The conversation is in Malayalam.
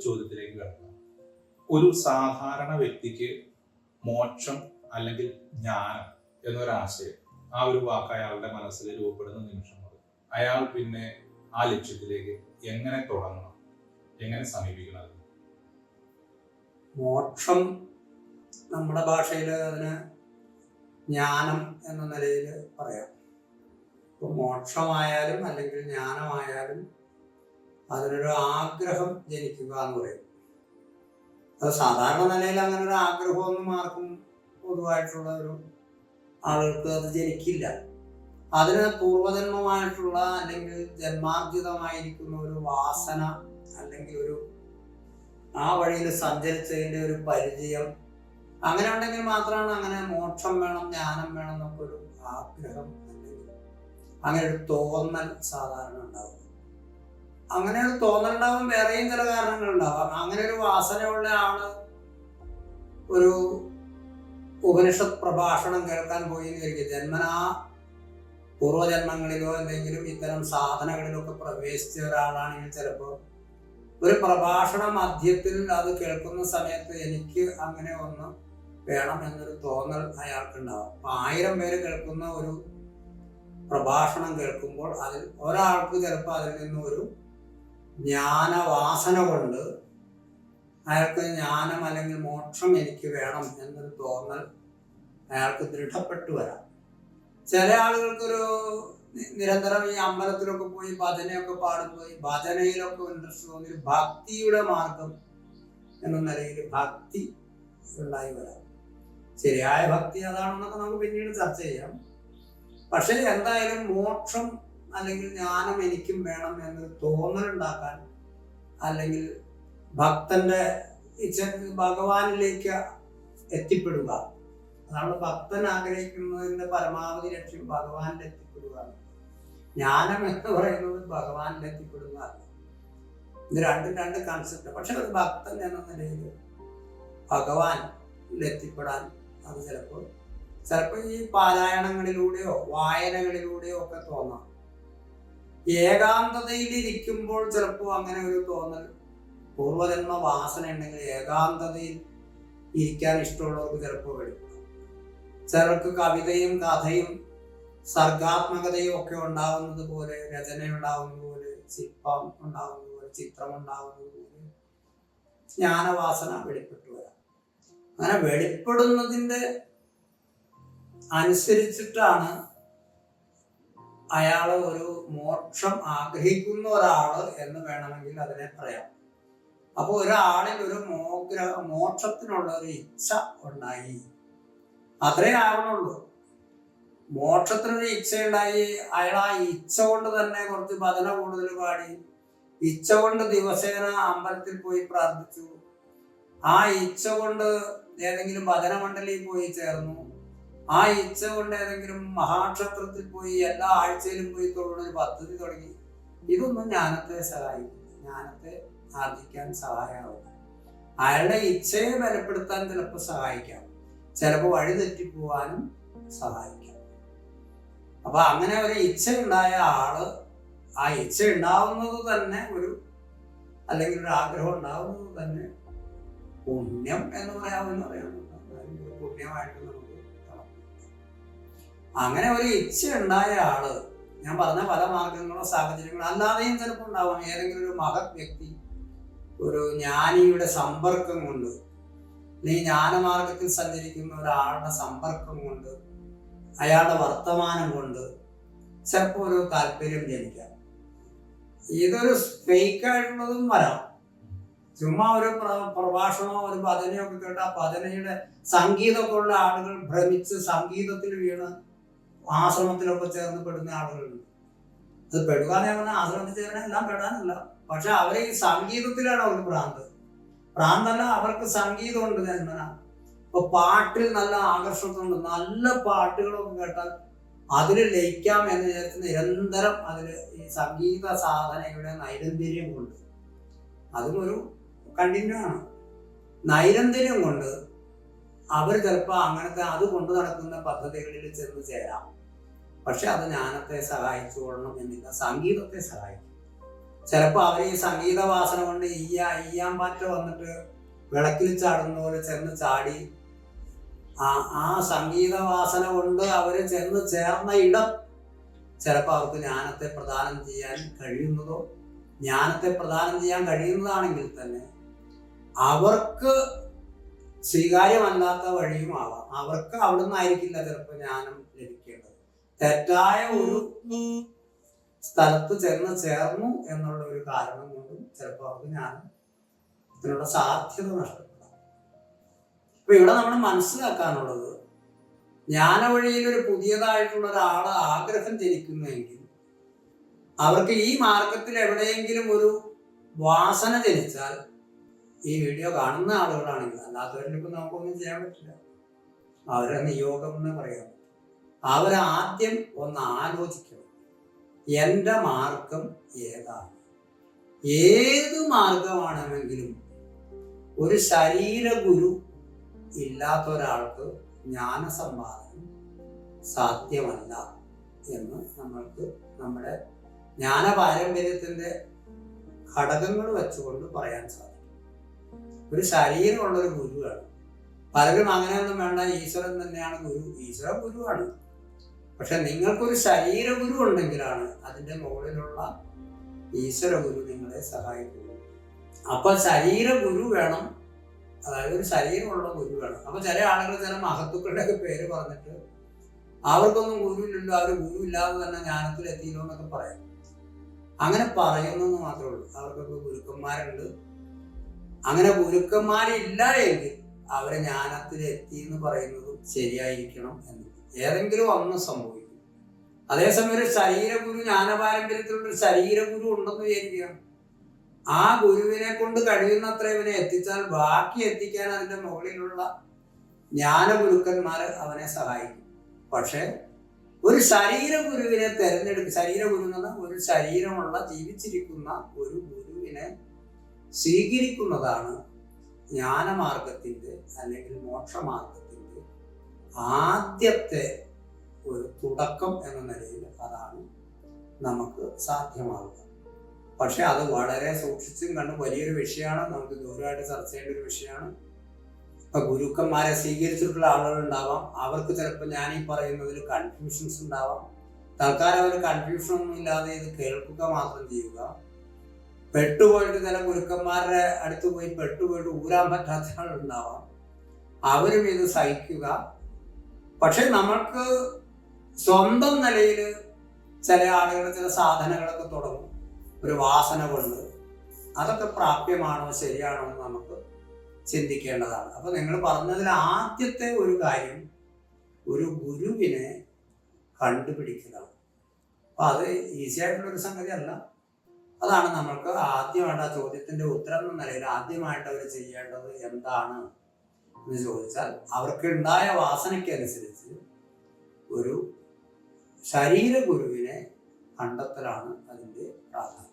ചോദ്യത്തിലേക്ക് കിടക്കാം. ഒരു സാധാരണ വ്യക്തിക്ക് മോക്ഷം അല്ലെങ്കിൽ ജ്ഞാനം എന്നൊരാശയം, ആ ഒരു വാക്ക് അയാളുടെ മനസ്സിൽ രൂപപ്പെടുന്ന നിമിഷം മുതൽ അയാൾ പിന്നെ ആ ലക്ഷ്യത്തിലേക്ക് എങ്ങനെ തുടങ്ങണം, എങ്ങനെ സമീപിക്കണം? മോക്ഷം നമ്മുടെ ഭാഷയിൽ അതിന് ജ്ഞാനം എന്ന നിലയിൽ പറയാം. ഇപ്പോൾ മോക്ഷമായാലും അല്ലെങ്കിൽ ജ്ഞാനമായാലും അതിനൊരു ആഗ്രഹം ജനിക്കുക എന്ന് പറയും. അത് സാധാരണ നിലയിൽ അങ്ങനെ ഒരു ആഗ്രഹമൊന്നും ആർക്കും പൊതുവായിട്ടുള്ള ഒരു ആളുകൾക്ക് അത് ജനിക്കില്ല. അതിന് പൂർവജന്മമായിട്ടുള്ള അല്ലെങ്കിൽ ജന്മാർജിതമായിരിക്കുന്ന ഒരു വാസന അല്ലെങ്കിൽ ഒരു ആ വഴിയിൽ സഞ്ചരിച്ചതിൻ്റെ ഒരു പരിചയം അങ്ങനെ ഉണ്ടെങ്കിൽ മാത്രമാണ് അങ്ങനെ മോക്ഷം വേണം, ജ്ഞാനം വേണം എന്നൊക്കെ ഒരു ആഗ്രഹം അല്ലെങ്കിൽ അങ്ങനെ ഒരു തോന്നൽ സാധാരണ ഉണ്ടാവും. അങ്ങനെ ഒരു തോന്നൽ ഉണ്ടാവാൻ വേറെയും ചില കാരണങ്ങളുണ്ടാവാം. അങ്ങനെ ഒരു വാസനയുള്ള ആള് ഒരു ഉപനിഷത്ത് പ്രഭാഷണം കേൾക്കാൻ പോയി എന്ന് ജന്മനാ പൂർവ്വജന്മങ്ങളിലോ എന്തെങ്കിലും ഇത്തരം സാധനങ്ങളിലൊക്കെ പ്രവേശിച്ച ഒരാളാണെങ്കിൽ ചിലപ്പോൾ ഒരു പ്രഭാഷണ മധ്യത്തിൽ അത് കേൾക്കുന്ന സമയത്ത് എനിക്ക് അങ്ങനെ ഒന്ന് വേണം എന്നൊരു തോന്നൽ അയാൾക്കുണ്ടാവും. 1000 പേര് കേൾക്കുന്ന ഒരു പ്രഭാഷണം കേൾക്കുമ്പോൾ അതിൽ ഒരാൾക്ക് ചിലപ്പോൾ അതിൽ നിന്ന് ഒരു ജ്ഞാനവാസന കൊണ്ട് അയാൾക്ക് ജ്ഞാനം അല്ലെങ്കിൽ മോക്ഷം എനിക്ക് വേണം എന്നൊരു തോന്നൽ അയാൾക്ക് ദൃഢപ്പെട്ടു വരാം. ചില ആളുകൾക്കൊരു നിരന്തരം ഈ അമ്പലത്തിലൊക്കെ പോയി ഭജനയൊക്കെ പാടുമ്പോൾ ഈ ഭജനയിലൊക്കെ ഇൻട്രസ്റ്റ് തോന്നി ഭക്തിയുടെ മാർഗം എന്ന നിലയിൽ ഭക്തി ഉണ്ടായി വരാം. ശരിയായ ഭക്തി അതാണെന്നൊക്കെ നമുക്ക് പിന്നീട് ചർച്ച ചെയ്യാം. പക്ഷെ എന്തായാലും മോക്ഷം അല്ലെങ്കിൽ ജ്ഞാനം എനിക്കും വേണം എന്നൊരു തോന്നലുണ്ടാക്കാൻ അല്ലെങ്കിൽ ഭക്തന്റെ ഭഗവാനിലേക്ക് എത്തിപ്പെടുക, അതാണ് ഭക്തൻ ആഗ്രഹിക്കുന്നതിന്റെ പരമാവധി ലക്ഷ്യം ഭഗവാനിൽ എത്തിപ്പെടുക. ജ്ഞാനം എന്ന് പറയുന്നത് ഭഗവാനിൽ എത്തിപ്പെടുക. ഇത് രണ്ടും രണ്ട് കൺസെപ്റ്റ്. പക്ഷെ ഒരു ഭക്തൻ എന്ന നിലയിൽ ഭഗവാനിൽ എത്തിപ്പെടാൻ അത് ചിലപ്പോൾ ഈ പാരായണങ്ങളിലൂടെയോ വായനകളിലൂടെയോ ഒക്കെ തോന്നാം. ഏകാന്തതയിൽ ഇരിക്കുമ്പോൾ ചിലപ്പോൾ അങ്ങനെ ഒരു തോന്നൽ, പൂർവജന്മ വാസന ഉണ്ടെങ്കിൽ ഏകാന്തതയിൽ ഇരിക്കാൻ ഇഷ്ടമുള്ളവർക്ക് ചിലപ്പോൾ വരും. ചിലർക്ക് കവിതയും കഥയും സർഗാത്മകതയും ഒക്കെ ഉണ്ടാവുന്നത് പോലെ, രചന ഉണ്ടാവുന്നത് പോലെ, ശില്പം ഉണ്ടാവുന്നത് പോലെ, ചിത്രം ഉണ്ടാവുന്നത് പോലെ ജ്ഞാനവാസന വെളിപ്പെട്ടു വരാം. അങ്ങനെ വെളിപ്പെടുന്നതിൻ്റെ അനുസരിച്ചിട്ടാണ് അയാൾ ഒരു മോക്ഷം ആഗ്രഹിക്കുന്ന ഒരാള് എന്ന് വേണമെങ്കിൽ അതിനെ പറയാം. അപ്പോൾ ഒരാളിൽ ഒരു മോക്ഷത്തിനുള്ള ഒരു ഇച്ഛ ഉണ്ടായി, അത്രേ ആവണുള്ളൂ. മോക്ഷത്തിനൊരു ഇച്ഛ ഉണ്ടായി, അയാൾ ആ ഇച്ഛ കൊണ്ട് തന്നെ കുറച്ച് ഭജന കൂടുതൽ പാടി, ഇച്ഛ കൊണ്ട് ദിവസേന അമ്പലത്തിൽ പോയി പ്രാർത്ഥിച്ചു, ആ ഇച്ഛ കൊണ്ട് ഏതെങ്കിലും ഭജന മണ്ഡലിയിൽ പോയി ചേർന്നു, ആ ഇച്ഛ കൊണ്ട് ഏതെങ്കിലും മഹാക്ഷേത്രത്തിൽ പോയി എല്ലാ ആഴ്ചയിലും പോയി തൊഴുന്ന ഒരു പദ്ധതി തുടങ്ങി. ഇതൊന്നും ജ്ഞാനത്തെ സഹായിക്കും, ജ്ഞാനത്തെ ആർജിക്കാൻ സഹായമാവില്ല. അയാളുടെ ഇച്ഛയെ ബലപ്പെടുത്താൻ ചിലപ്പോൾ സഹായിക്കാം, ചിലപ്പോൾ വഴി തെറ്റിപ്പോവാനും സഹായിക്കാം. അപ്പൊ അങ്ങനെ ഒരു ഇച്ഛ ഉണ്ടായ ആള്, ആ ഇച്ഛ ഉണ്ടാവുന്നത് തന്നെ അല്ലെങ്കിൽ ഒരു ആഗ്രഹം ഉണ്ടാവുന്നത് തന്നെ പുണ്യം എന്ന് പറയാമെന്ന് പറയാം. പുണ്യമായിട്ട് നമുക്ക് അങ്ങനെ ഒരു ഇച്ഛ ഉണ്ടായ ആള്, ഞാൻ പറഞ്ഞ പല മാർഗങ്ങളോ സാഹചര്യങ്ങളോ അല്ലാതെയും ചിലപ്പോൾ ഉണ്ടാവാം. ഏതെങ്കിലും ഒരു മഹത് വ്യക്തി ഒരു ജ്ഞാനിയുടെ സമ്പർക്കം കൊണ്ട്, അല്ലെങ്കിൽ ജ്ഞാനമാർഗത്തിൽ സഞ്ചരിക്കുന്ന ഒരാളുടെ സമ്പർക്കം കൊണ്ട്, അയാളുടെ വർത്തമാനം കൊണ്ട് ചിലപ്പോൾ ഒരു താല്പര്യം ജനിക്കാം. ഇതൊരു ഫേക്കായിട്ടുള്ളതും വരാം. ചുമ്മാ ഒരു പ്രഭാഷണമോ ഒരു ഭജനയോ ഒക്കെ കേട്ട ആ ഭജനയുടെ സംഗീതമൊക്കെ ഉള്ള ആളുകൾ ഭ്രമിച്ച് സംഗീതത്തിൽ വീണ് ആശ്രമത്തിലൊക്കെ ചേർന്ന് പെടുന്ന ആളുകളുണ്ട്. അത് പെടുക എന്ന് പറഞ്ഞാൽ ആശ്രമത്തിൽ ചേർന്ന എല്ലാം പെടാനല്ല, പക്ഷെ അവരെ ഈ സംഗീതത്തിലാണ് അവർക്ക് ഭ്രാന്തല്ല, അവർക്ക് സംഗീതമുണ്ട് ജന്മന. ഇപ്പൊ പാട്ടിൽ നല്ല ആകർഷണമുണ്ട്, നല്ല പാട്ടുകളൊക്കെ കേട്ടാൽ അതിൽ ലയിക്കാം എന്ന് വിചാരിച്ച് നിരന്തരം അതില് ഈ സംഗീത സാധനയുടെ നൈരന്തര്യം കൊണ്ട്, അതും കണ്ടിന്യൂ ആണ്, നൈരന്തര്യം കൊണ്ട് അവർ ചിലപ്പോൾ അങ്ങനത്തെ അത് കൊണ്ടു നടക്കുന്ന പദ്ധതികളിൽ ചെന്ന് ചേരാം. പക്ഷെ അത് ജ്ഞാനത്തെ സഹായിച്ചു കൊള്ളണം എന്നില്ല, സംഗീതത്തെ സഹായിക്കും. ചിലപ്പോൾ അവർ ഈ സംഗീത വാസന കൊണ്ട് ഈയാൻ പാറ്റ വന്നിട്ട് വിളക്കിൽ ചാടുന്ന പോലെ ചെന്ന് ചാടി ആ സംഗീത വാസന കൊണ്ട് അവർ ചെന്ന് ചേർന്ന ഇടം ചിലപ്പോൾ അവർക്ക് ജ്ഞാനത്തെ പ്രദാനം ചെയ്യാൻ കഴിയുന്നതോ, ജ്ഞാനത്തെ പ്രദാനം ചെയ്യാൻ കഴിയുന്നതാണെങ്കിൽ തന്നെ അവർക്ക് സ്വീകാര്യമല്ലാത്ത വഴിയും ആവാം. അവർക്ക് അവിടെ നിന്നായിരിക്കില്ല ചിലപ്പോൾ ജ്ഞാനം ലഭിക്കേണ്ടത്. തെറ്റായ ഒരു സ്ഥലത്ത് ചെന്ന് ചേർന്നു എന്നുള്ള ഒരു കാരണം കൊണ്ടും ചിലപ്പോൾ അവർക്ക് ജ്ഞാനത്തിനുള്ള സാധ്യത നഷ്ടപ്പെടാം. അപ്പൊ ഇവിടെ നമ്മൾ മനസ്സിലാക്കാനുള്ളത്, ജ്ഞാനവഴിയിൽ ഒരു പുതിയതായിട്ടുള്ള ഒരാള് ആഗ്രഹം ജനിക്കുന്നുവെങ്കിൽ അവർക്ക് ഈ മാർഗത്തിൽ എവിടെയെങ്കിലും ഒരു വാസന ജനിച്ചാൽ, ഈ വീഡിയോ കാണുന്ന ആളുകളാണെങ്കിൽ, അല്ലാത്തവരിലിപ്പോൾ നമുക്കൊന്നും ചെയ്യാൻ പറ്റില്ല, അവരെ നിയോഗം എന്ന് പറയാം. അവരാദ്യം ഒന്ന് ആലോചിക്കണം, എൻ്റെ മാർഗം ഏതാണ്? ഏത് മാർഗമാണെങ്കിലും ഒരു ശരീരഗുരു ഇല്ലാത്ത ഒരാൾക്ക് ജ്ഞാനസമ്പാദനം സാധ്യമല്ല എന്ന് നമ്മൾക്ക് നമ്മുടെ ജ്ഞാന പാരമ്പര്യത്തിൻ്റെ ഘടകങ്ങൾ വെച്ചുകൊണ്ട് പറയാൻ സാധിക്കും. ഒരു ശരീരമുള്ളൊരു ഗുരുവാണ്. പലരും അങ്ങനെയൊന്നും വേണ്ട, ഈശ്വരൻ തന്നെയാണ് ഗുരു. ഈശ്വര ഗുരുവാണ്. പക്ഷെ നിങ്ങൾക്കൊരു ശരീരഗുരു ഉണ്ടെങ്കിലാണ് അതിൻ്റെ മുകളിലുള്ള ഈശ്വര ഗുരു നിങ്ങളെ സഹായിക്കുന്നത്. അപ്പൊ ശരീരഗുരു വേണം, അതായത് ഒരു ശരീരമുള്ള ഗുരു വേണം. അപ്പൊ ചില ആളുകൾ ചില മഹത്തുക്കളുടെ ഒക്കെ പേര് പറഞ്ഞിട്ട് അവർക്കൊന്നും ഗുരു ഇല്ലല്ലോ, അവർ ഗുരു ഇല്ലാതെ തന്നെ ജ്ഞാനത്തിൽ എത്തിയല്ലോ എന്നൊക്കെ പറയാം. അങ്ങനെ പറയുന്നെന്ന് മാത്രമേ ഉള്ളൂ. അവർക്കൊക്കെ ഗുരുക്കന്മാരുണ്ട്. അങ്ങനെ ഗുരുക്കന്മാരില്ല എങ്കിൽ അവരെ ജ്ഞാനത്തിൽ എത്തി എന്ന് പറയുന്നതും ശരിയായിരിക്കണം എന്ന് ഏതെങ്കിലും ഒന്ന് സംഭവിക്കും. അതേസമയം ഒരു ശരീരഗുരു, ജ്ഞാനപാരമ്പര്യത്തിലുള്ള ഒരു ശരീരഗുരു ഉണ്ടെന്ന് വിചാരിക്കുക, ആ ഗുരുവിനെ കൊണ്ട് കഴിയുന്നത്ര ഇവനെ എത്തിച്ചാൽ ബാക്കി എത്തിക്കാൻ അതിൻ്റെ മുകളിലുള്ള ജ്ഞാനഗുരുക്കന്മാർ അവനെ സഹായിക്കും. പക്ഷെ ഒരു ശരീരഗുരുവിനെ തിരഞ്ഞെടുക്കുക, ശരീരഗുരു എന്ന ഒരു ശരീരമുള്ള ജീവിച്ചിരിക്കുന്ന ഒരു ഗുരുവിനെ സ്വീകരിക്കുന്നതാണ് ജ്ഞാനമാർഗത്തിൻ്റെ അല്ലെങ്കിൽ മോക്ഷമാർഗത്തിൻ്റെ ആദ്യത്തെ ഒരു തുടക്കം എന്ന നിലയിൽ അതാണ് നമുക്ക് സാധ്യമാകുക. പക്ഷെ അത് വളരെ സൂക്ഷിച്ചും കണ്ട് വലിയൊരു വിഷയമാണ്, നമുക്ക് ഗൗരവമായിട്ട് ചർച്ച ചെയ്യേണ്ട ഒരു വിഷയമാണ്. ഇപ്പൊ ഗുരുക്കന്മാരെ സ്വീകരിച്ചിട്ടുള്ള ആളുകൾ ഉണ്ടാവാം, അവർക്ക് ചിലപ്പോൾ ഞാൻ ഈ പറയുന്നതിൽ കൺഫ്യൂഷൻസ് ഉണ്ടാവാം. തൽക്കാലം അവർ കൺഫ്യൂഷൻ ഒന്നും ഇല്ലാതെ ഇത് കേൾക്കുക മാത്രം ചെയ്യുക. പെട്ടുപോയിട്ട് ചില ഗുരുക്കന്മാരുടെ അടുത്ത് പോയി പെട്ടുപോയിട്ട് ഊരാൻ പറ്റാത്ത ആളുണ്ടാവാം, അവരും ഇത് സഹിക്കുക. പക്ഷെ നമ്മൾക്ക് സ്വന്തം നിലയിൽ ചില ആളുകൾ ചില സാധനങ്ങളൊക്കെ തുടങ്ങും ഒരു വാസന കൊണ്ട്. അതൊക്കെ പ്രാപ്യമാണോ ശരിയാണോ എന്ന് നമുക്ക് ചിന്തിക്കേണ്ടതാണ്. അപ്പൊ നിങ്ങൾ പറഞ്ഞതിൽ ആദ്യത്തെ ഒരു കാര്യം ഒരു ഗുരുവിനെ കണ്ടുപിടിക്കലാണ്. അപ്പൊ അത് ഈസി ആയിട്ടുള്ളൊരു സംഗതി അല്ല. അതാണ് നമ്മൾക്ക് ആദ്യമായിട്ട് ആ ചോദ്യത്തിന്റെ ഉത്തരം എന്ന നിലയിൽ ആദ്യമായിട്ട് അവർ ചെയ്യേണ്ടത് എന്താണ് എന്ന് ചോദിച്ചാൽ, അവർക്ക് ഉണ്ടായ വാസനയ്ക്കനുസരിച്ച് ഒരു ശരീരഗുരുവിനെ കണ്ടെത്തലാണ് അതിൻ്റെ പ്രാധാന്യം.